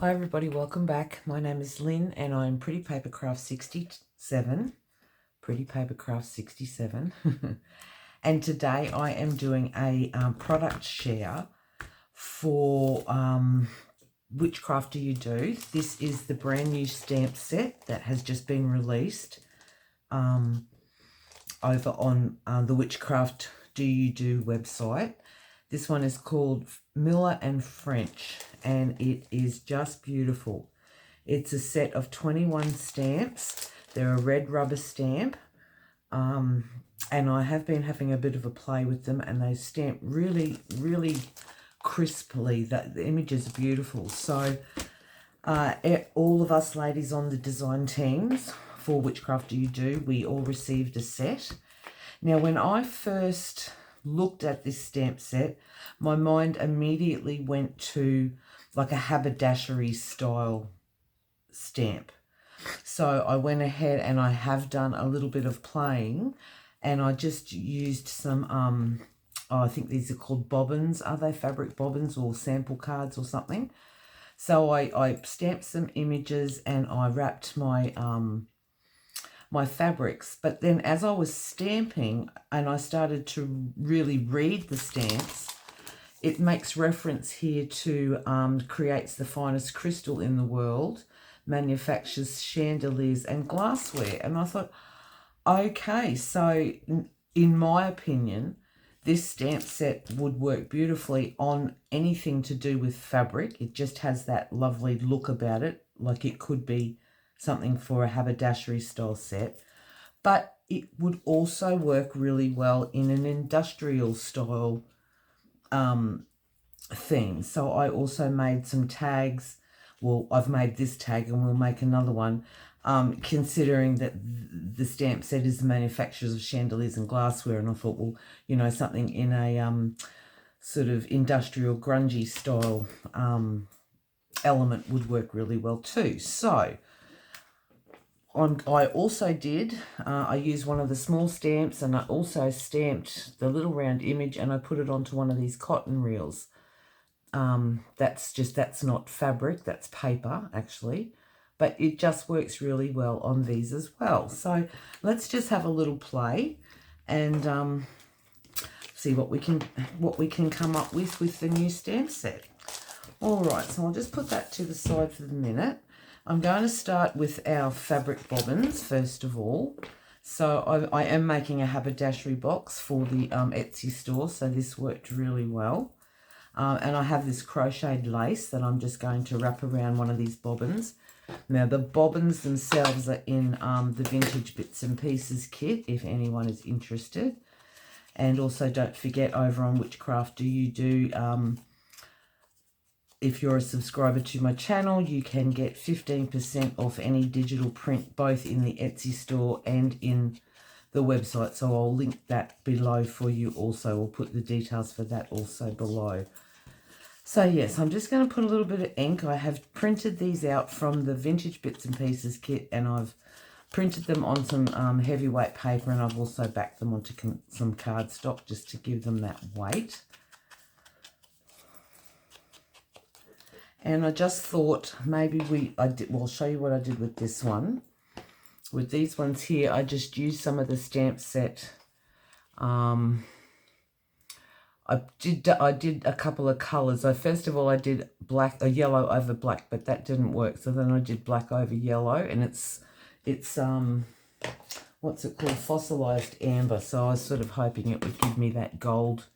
Hi everybody, welcome back. My name is Lynn and I'm Pretty Papercraft 67. Pretty Papercraft 67. And today I am doing a product share for Which Craft Do You Do? This is the brand new stamp set that has just been released over on the WhichCraftDoYouDo website. This one is called Miller and French, and it is just beautiful. It's a set of 21 stamps. They're a red rubber stamp, and I have been having a bit of a play with them, and they stamp really, really crisply. The images are beautiful. So all of us ladies on the design teams for Which Craft Do You Do, we all received a set. Now, when I first looked at this stamp set, my mind immediately went to like a haberdashery style stamp. So I went ahead and I have done a little bit of playing, and I just used some I think these are called bobbins. Are they fabric bobbins or sample cards or something? So I stamped some images and I wrapped my my fabrics. But then as I was stamping and I started to really read the stamps, it makes reference here to creates the finest crystal in the world, manufactures chandeliers and glassware. And I thought, okay, so in my opinion, this stamp set would work beautifully on anything to do with fabric. It just has that lovely look about it, like it could be something for a haberdashery style set. But it would also work really well in an industrial style theme. So I also made some tags. Well, I've made this tag and we'll make another one, considering that the stamp set is the manufacturers of chandeliers and glassware. And I thought, well, you know, something in a sort of industrial grungy style element would work really well too. So I also did, I used one of the small stamps, and I also stamped the little round image and I put it onto one of these cotton reels. That's not fabric, that's paper actually, but it just works really well on these as well. So let's just have a little play and see what we can come up with the new stamp set. All right, so I'll just put that to the side for the minute. I'm going to start with our fabric bobbins first of all. So I am making a haberdashery box for the Etsy store, so this worked really well. And I have this crocheted lace that I'm just going to wrap around one of these bobbins. Now, the bobbins themselves are in the Vintage Bits and Pieces kit, if anyone is interested. And also don't forget, over on Which Craft Do You Do, if you're a subscriber to my channel, you can get 15% off any digital print, both in the Etsy store and in the website. So I'll link that below for you also. I'll put the details for that also below. So yes, I'm just going to put a little bit of ink. I have printed these out from the Vintage Bits and Pieces kit, and I've printed them on some heavyweight paper, and I've also backed them onto some cardstock just to give them that weight. And I just thought maybe I'll show you what I did with this one. With these ones here, I just used some of the stamp set. I did a couple of colours. So first of all, I did yellow over black, but that didn't work. So then I did black over yellow, and it's what's it called? Fossilized amber. So I was sort of hoping it would give me that gold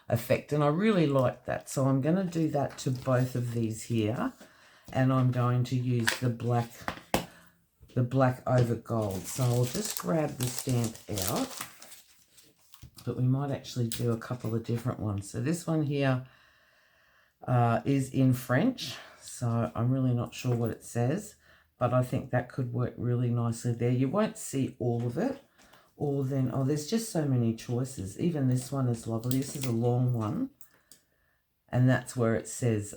effect, and I really like that. So I'm going to do that to both of these here, and I'm going to use the black over gold. So I'll just grab the stamp out, but we might actually do a couple of different ones. So this one here is in French, so I'm really not sure what it says, but I think that could work really nicely there. You won't see all of it. Or then, oh, there's just so many choices. Even this one is lovely. This is a long one. And that's where it says,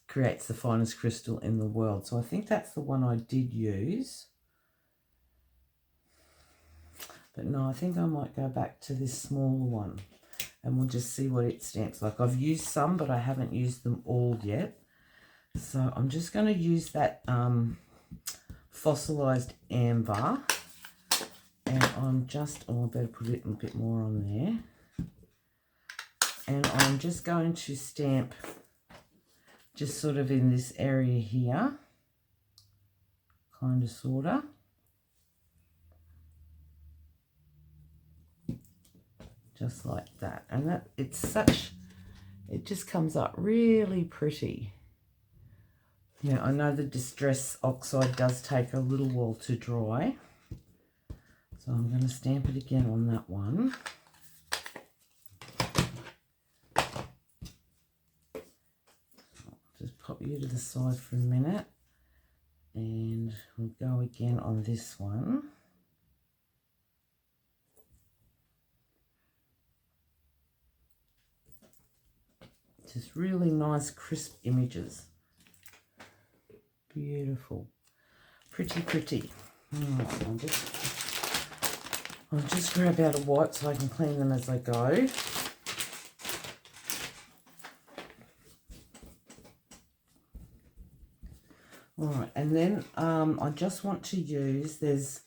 creates the finest crystal in the world. So I think that's the one I did use. But no, I think I might go back to this smaller one. And we'll just see what it stamps like. I've used some, but I haven't used them all yet. So I'm just going to use that fossilized amber, and I'm just, oh, I better put a bit more on there. And I'm just going to stamp just sort of in this area here, kind of, sort of. Just like that. And that, it's such, it just comes up really pretty. Yeah, I know the Distress Oxide does take a little while to dry. So I'm going to stamp it again on that one. Just pop you to the side for a minute. And we'll go again on this one. Just really nice, crisp images. Beautiful. Pretty, pretty. Right, I'll just grab out a wipe so I can clean them as I go. All right, and then I just want to use, there's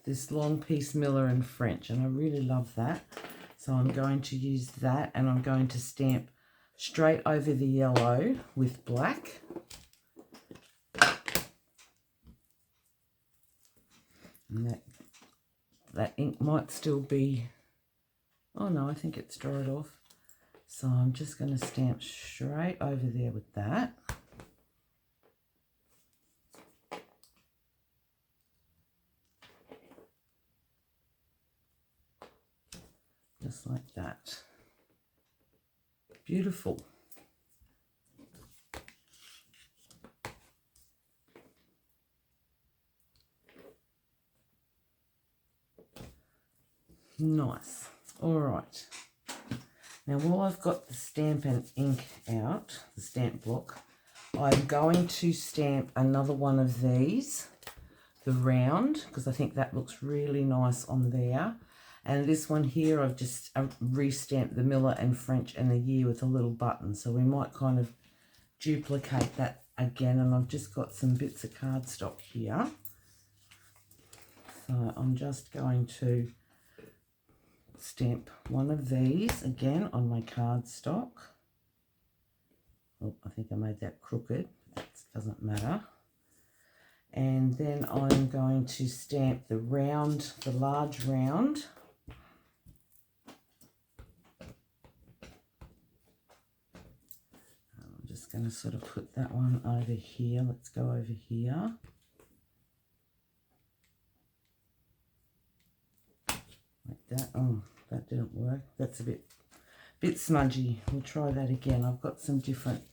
this long piece Miller and French, and I really love that. So I'm going to use that, and I'm going to stamp straight over the yellow with black. And that ink might still be, oh no, I think it's dried off. So I'm just going to stamp straight over there with that. Just like that. Beautiful. Nice. All right. Now, while I've got the stamp and ink out, the stamp block, I'm going to stamp another one of these, the round, because I think that looks really nice on there. And this one here, I've just re-stamped the Miller and French and the year with a little button. So we might kind of duplicate that again. And I've just got some bits of cardstock here. So I'm just going to stamp one of these again on my cardstock. Oh, I think I made that crooked. That doesn't matter. And then I'm going to stamp the round, the large round. I'm just going to sort of put that one over here. Let's go over here. Like that. Oh, that didn't work. That's a bit smudgy. We'll try that again. I've got some different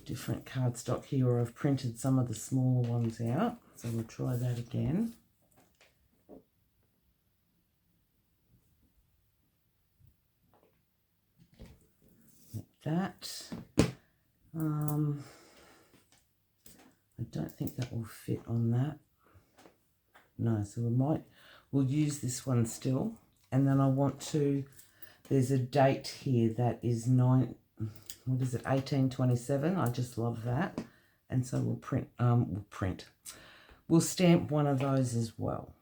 cardstock here, or I've printed some of the smaller ones out. So we'll try that again. Like that. I don't think that will fit on that. No, so we'll use this one still. And then I want to, there's a date here that is 1827. I just love that. And so we'll stamp one of those as well.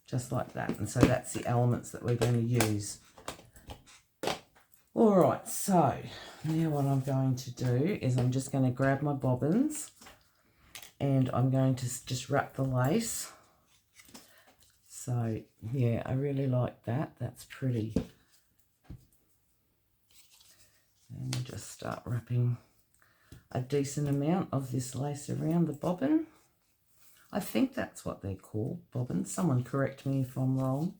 Just like that. And so that's the elements that we're going to use. All right, so now what I'm going to do is I'm just going to grab my bobbins and I'm going to just wrap the lace. So yeah, I really like that. That's pretty. And we'll just start wrapping a decent amount of this lace around the bobbin. I think that's what they're called, bobbins. Someone correct me if I'm wrong.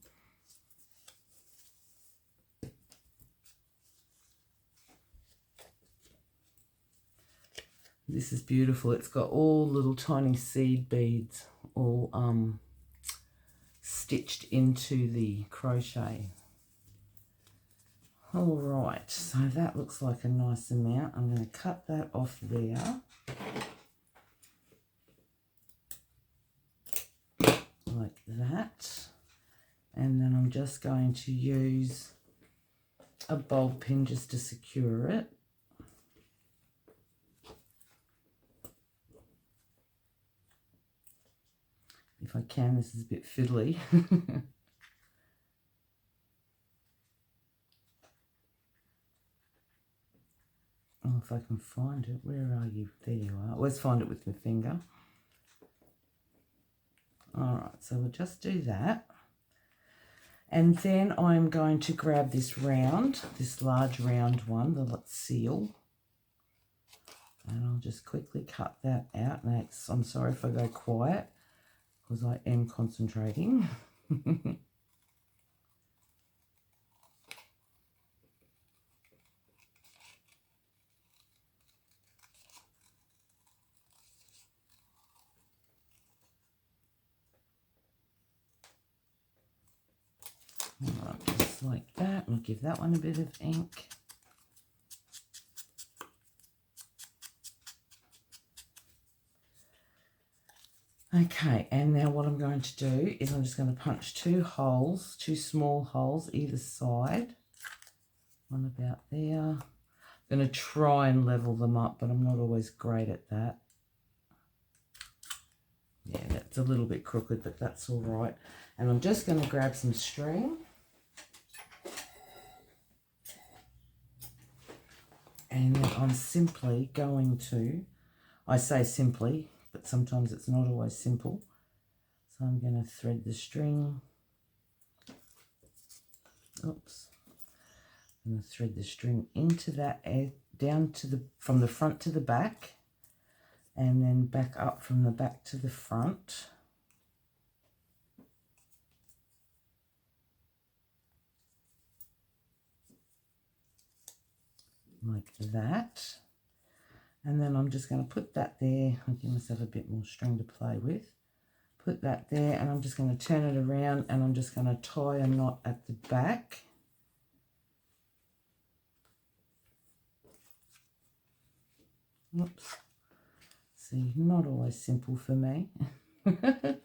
This is beautiful. It's got all little tiny seed beads all stitched into the crochet. All right, so that looks like a nice amount. I'm going to cut that off there. Like that. And then I'm just going to use a bulb pin just to secure it. If I can, this is a bit fiddly. Oh, if I can find it. Where are you? There you are. Always find it with my finger. Alright, so we'll just do that. And then I'm going to grab this round, this large round one, the seal. And I'll just quickly cut that out. Next, I'm sorry if I go quiet, because I am concentrating. Alright, just like that. We'll give that one a bit of ink. Okay, and now what I'm going to do is I'm just going to punch two holes, two small holes either side. One about there. I'm going to try and level them up, but I'm not always great at that. Yeah, that's a little bit crooked, but that's all right. And I'm just going to grab some string. And then I'm simply going to, I say simply, but sometimes it's not always simple. So I'm going to thread the string. Oops. I'm going to thread the string into that, down to the, from the front to the back, and then back up from the back to the front. Like that. And then I'm just going to put that there. I'll give myself a bit more string to play with. Put that there, and I'm just going to turn it around, and I'm just going to tie a knot at the back. Oops. See, not always simple for me. Try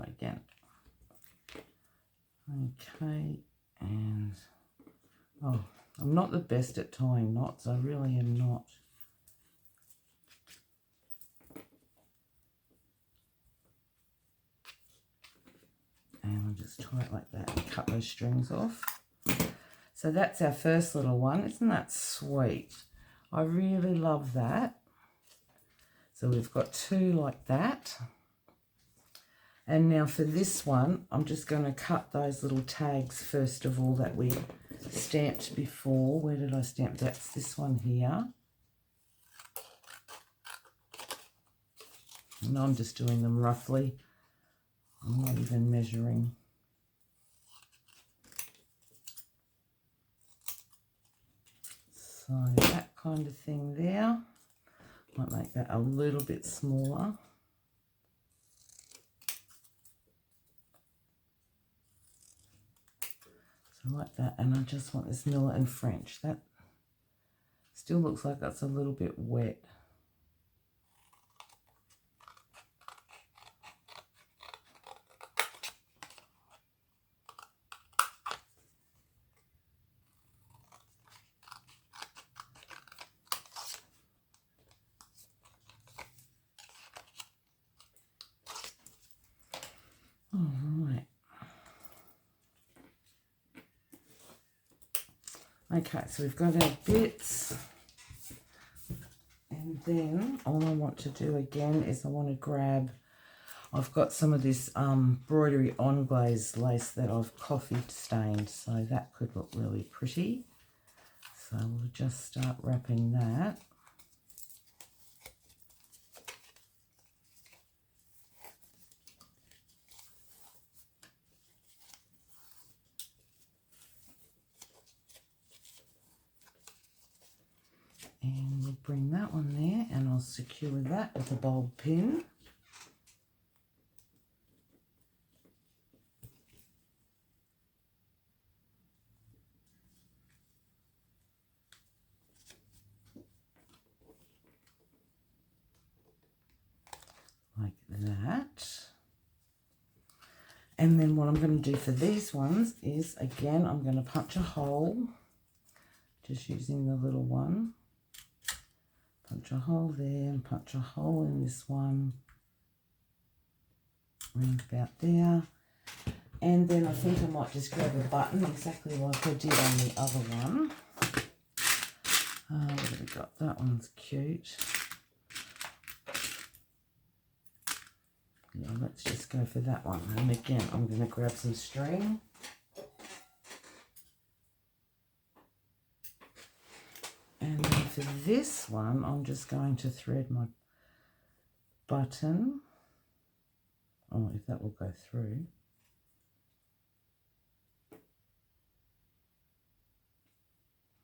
again. Okay, and oh, I'm not the best at tying knots. I really am not. And I'll just tie it like that and cut those strings off. So that's our first little one. Isn't that sweet? I really love that. So we've got two like that. And now for this one, I'm just going to cut those little tags first of all that we stamped before. Where did I stamp? That's this one here. And I'm just doing them roughly. I'm not even measuring. So that kind of thing there. Might make that a little bit smaller. So like that, and I just want this Miller and French. That still looks like that's a little bit wet. Alright. Okay, so we've got our bits. And then all I want to do again is I want to grab, I've got some of this embroidery on glaze lace that I've coffee stained, so that could look really pretty. So we'll just start wrapping that. And we'll bring that one there, and I'll secure that with a bulb pin. Like that. And then what I'm going to do for these ones is, again, I'm going to punch a hole, just using the little one. Punch a hole there and punch a hole in this one, around about there. And then I think I might just grab a button, exactly like I did on the other one. What have we got? That one's cute. Yeah, let's just go for that one. And again, I'm going to grab some string. And then for this one, I'm just going to thread my button. Oh, if that will go through.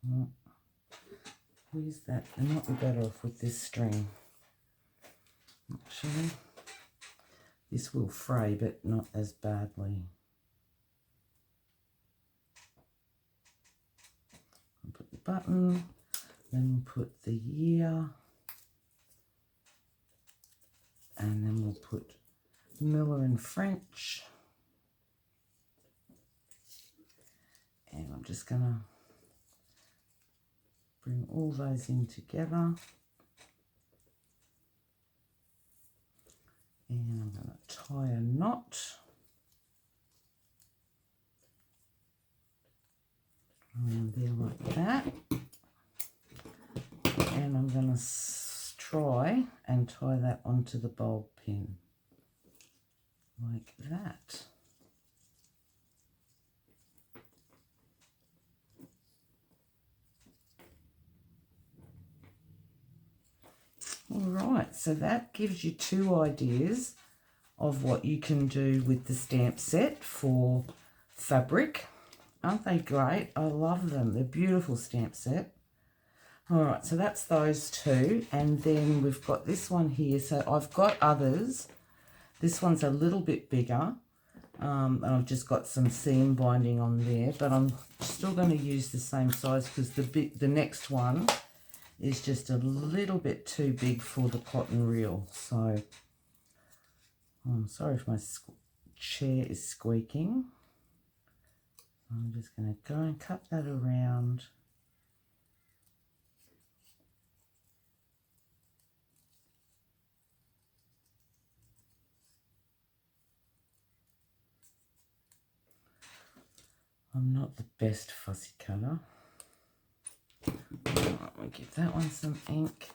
Oh, where's that? It might be better off with this string. Actually. This will fray, but not as badly. I'll put the button, then we'll put the year, and then we'll put Miller and French. And I'm just going to bring all those in together. And I'm going to tie a knot around there like that. And I'm going to try and tie that onto the bulb pin like that. Alright, so that gives you two ideas of what you can do with the stamp set for fabric. Aren't they great? I love them. They're beautiful stamp set. Alright, so that's those two. And then we've got this one here. So I've got others. This one's a little bit bigger. And I've just got some seam binding on there. But I'm still going to use the same size because the next one is just a little bit too big for the cotton reel. So I'm sorry if my chair is squeaking. I'm just going to go and cut that around. I'm not the best fussy cutter. Right, we'll give that one some ink.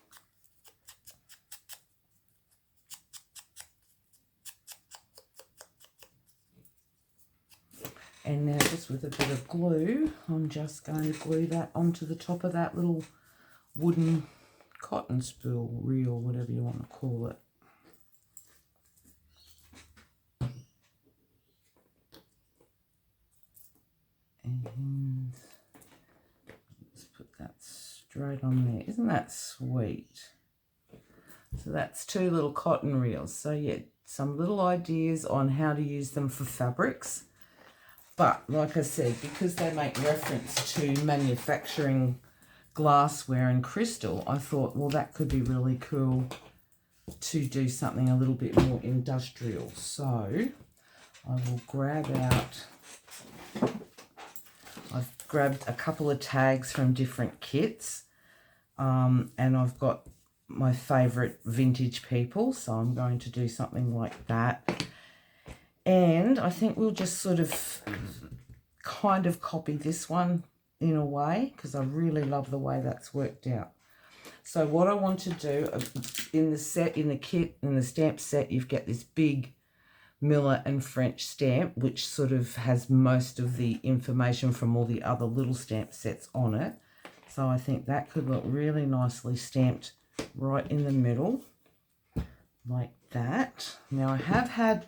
And now just with a bit of glue, I'm just going to glue that onto the top of that little wooden cotton spool reel, whatever you want to call it. And let's put that straight on there. Isn't that sweet? So that's two little cotton reels. So yeah, some little ideas on how to use them for fabrics. But like I said, because they make reference to manufacturing glassware and crystal, I thought, well, that could be really cool to do something a little bit more industrial. So I will grab out, I've grabbed a couple of tags from different kits, and I've got my favourite vintage people, so I'm going to do something like that. And I think we'll just sort of kind of copy this one in a way, because I really love the way that's worked out. So what I want to do in the set, in the kit, in the stamp set, you've got this big Miller and French stamp, which sort of has most of the information from all the other little stamp sets on it. So I think that could look really nicely stamped right in the middle, like that. Now I have had,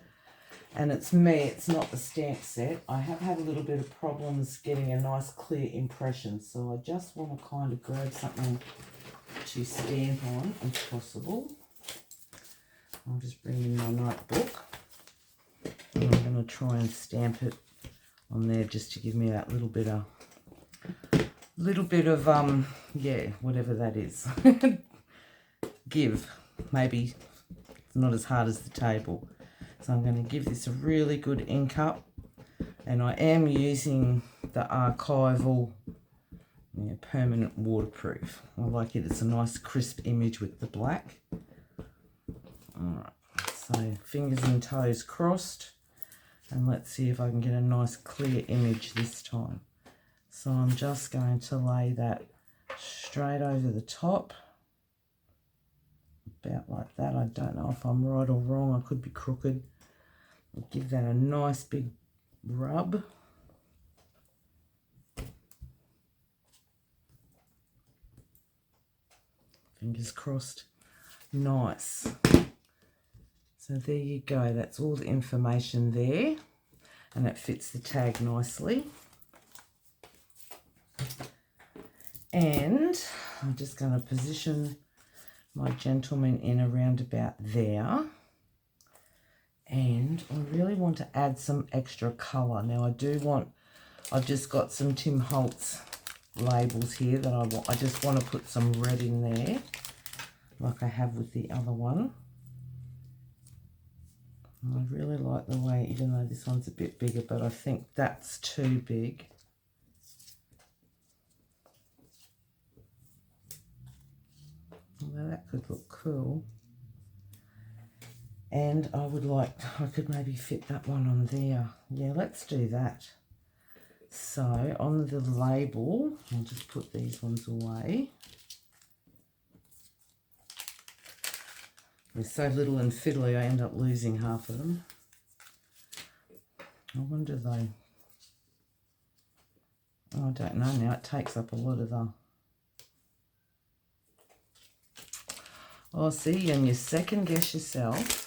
and it's me, it's not the stamp set, I have had a little bit of problems getting a nice clear impression. So I just want to kind of grab something to stamp on if possible. I'll just bring in my notebook. And I'm going to try and stamp it on there just to give me that little bit of yeah, whatever that is. Give, maybe not as hard as the table. So I'm going to give this a really good ink up. And I am using the archival permanent waterproof. I like it. It's a nice crisp image with the black. Alright, so fingers and toes crossed. And let's see if I can get a nice clear image this time. So I'm just going to lay that straight over the top. About like that. I don't know if I'm right or wrong. I could be crooked. I'll give that a nice big rub. Fingers crossed. Nice. So there you go. That's all the information there. And it fits the tag nicely. And I'm just going to position my gentleman in around about there. And I really want to add some extra colour. Now I've just got some Tim Holtz labels here that I just want to put some red in there, like I have with the other one. And I really like the way, even though this one's a bit bigger, but I think that's too big. Although that could look cool. And I could maybe fit that one on there. Yeah, let's do that. So on the label, I'll just put these ones away. They're so little and fiddly, I end up losing half of them. I wonder though. Oh, I don't know now. It takes up a lot of the... Oh, see, and you second guess yourself.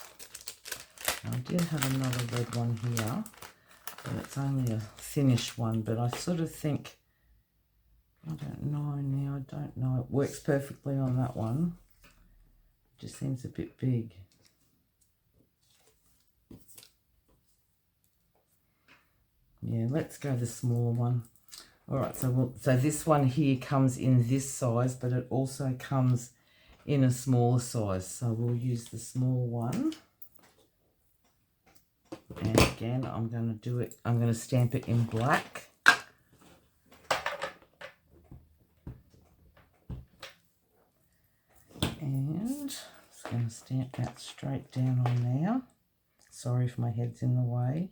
I did have another red one here, but it's only a finished one. But I sort of think, I don't know now, I don't know. It works perfectly on that one. It just seems a bit big. Yeah, let's go the smaller one. All right, so this one here comes in this size, but it also comes in a smaller size. So we'll use the small one. And again, I'm going to stamp it in black. And just going to stamp that straight down on there. Sorry if my head's in the way.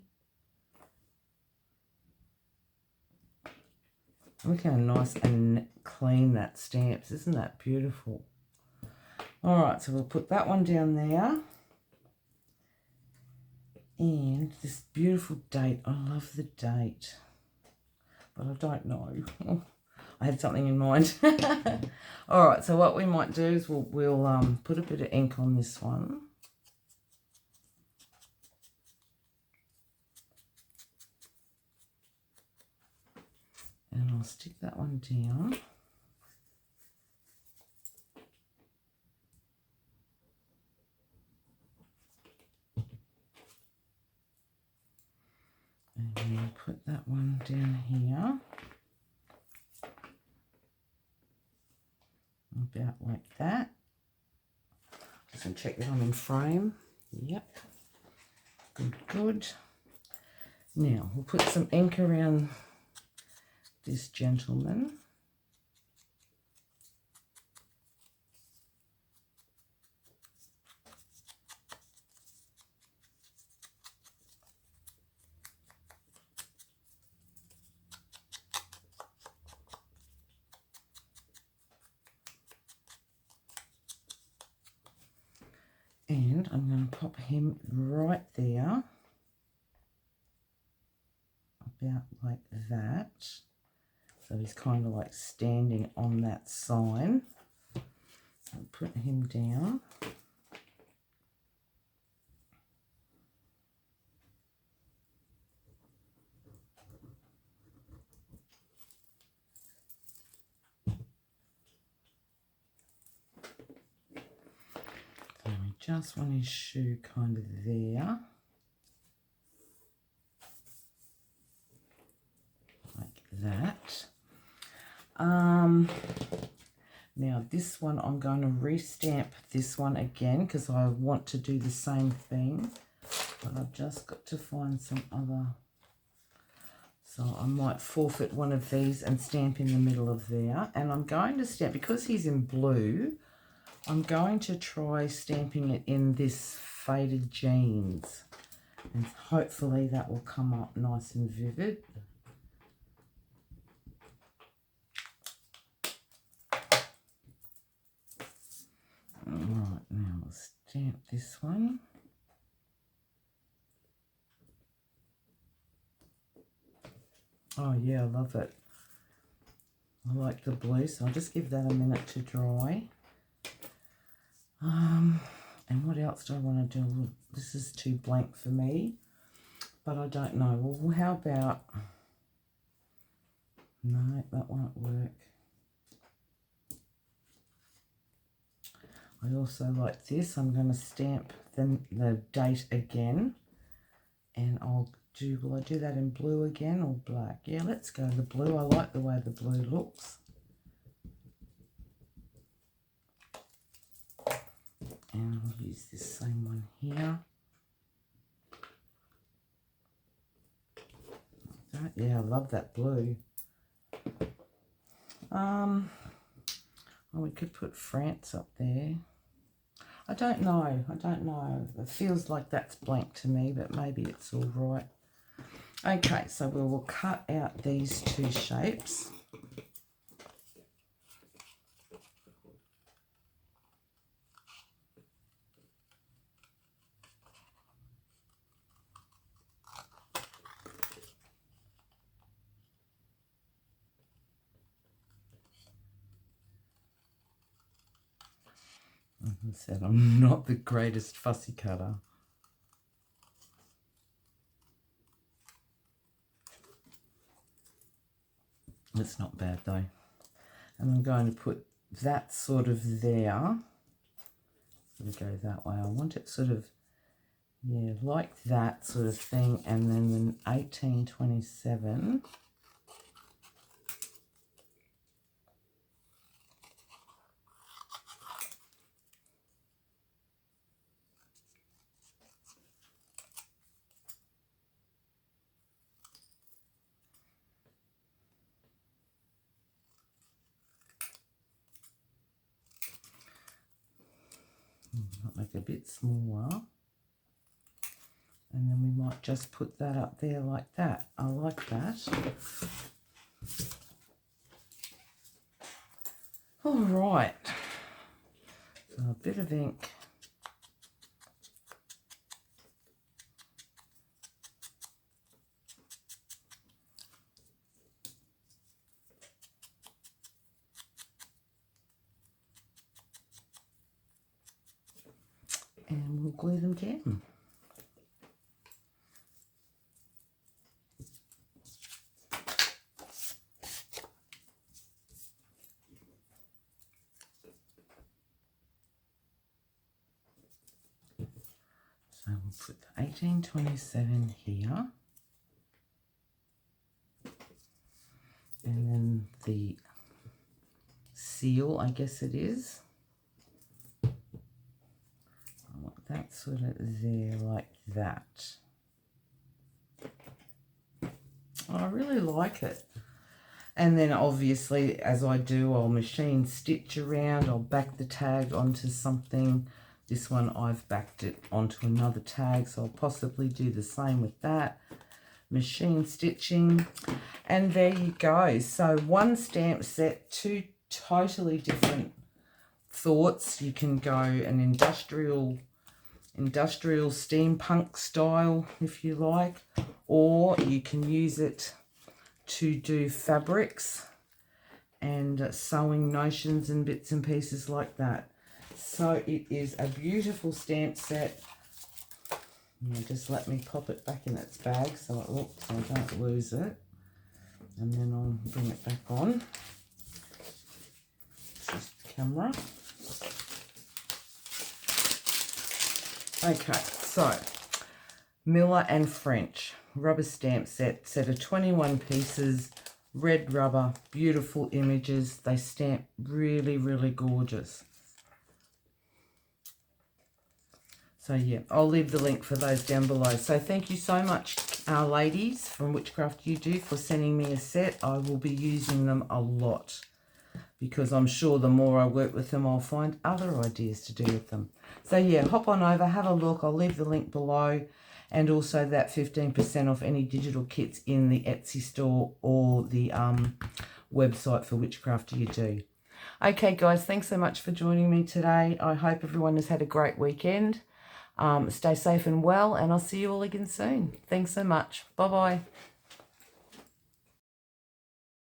Look how nice and clean that stamps. Isn't that beautiful? All right, so we'll put that one down there. And this beautiful date. I love the date, but I don't know. I had something in mind. All right, so what we might do is we'll put a bit of ink on this one. And I'll stick that one down. And then put that one down here. About like that. Just going to check that I'm in frame. Yep. Good, good. Now, we'll put some ink around this gentleman. And I'm going to pop him right there, about like that. So he's kind of like standing on that sign. I'll put him down. So we just want his shoe kind of there. Like that. Now this one I'm going to restamp this one again because I want to do the same thing. but I've just got to find some other. So I might forfeit one of these and stamp in the middle of there. And I'm going to stamp, because he's in blue, I'm going to try stamping it in this faded jeans. And hopefully that will come up nice and vivid. Alright, now we'll stamp this one. Oh yeah, I love it. I like the blue, so I'll just give that a minute to dry. And what else do I want to do? This is too blank for me, but I don't know. Well, how about... No, that won't work. I also like this. I'm going to stamp the date again, and I'll do, will I do that in blue again or black? Yeah, let's go the blue. I like the way the blue looks. And I'll use this same one here. Like that. Yeah, I love that blue. Oh, we could put France up there. I don't know. I don't know. It feels like that's blank to me, but maybe it's all right. Okay, so we will cut out these two shapes. As I said, I'm not the greatest fussy cutter. It's not bad though. And I'm going to put that sort of there. Sort of go that way. I want it sort of, yeah, like that sort of thing. And then the 1827. Might make it a bit smaller, and then we might just put that up there like that. I like that. All right, so a bit of ink. And we'll glue them down. So we'll put the 1827 here. And then the seal, I guess it is. I want that sort of there like that. I really like it. And then obviously, as I do, I'll machine stitch around. I'll back the tag onto something. This one I've backed it onto another tag, so I'll possibly do the same with that. Machine stitching. And there you go. So one stamp set, two totally different thoughts. You can go an industrial steampunk style if you like, or you can use it to do fabrics and sewing notions and bits and pieces like that. So it is a beautiful stamp set. Now just let me pop it back in its bag so it looks, so I don't lose it. And then I'll bring it back on. Just the camera. Okay, so Miller and French rubber stamp set of 21 pieces, red rubber, beautiful images. They stamp really, really gorgeous. So yeah, I'll leave the link for those down below. So thank you so much, ladies from WhichCraftDoYouDo, for sending me a set. I will be using them a lot because I'm sure the more I work with them, I'll find other ideas to do with them. So yeah, hop on over, have a look. I'll leave the link below, and also that 15% off any digital kits in the Etsy store or the website for WhichCraftDoYouDo. Okay, guys, thanks so much for joining me today. I hope everyone has had a great weekend. Stay safe and well, and I'll see you all again soon. Thanks so much. Bye-bye.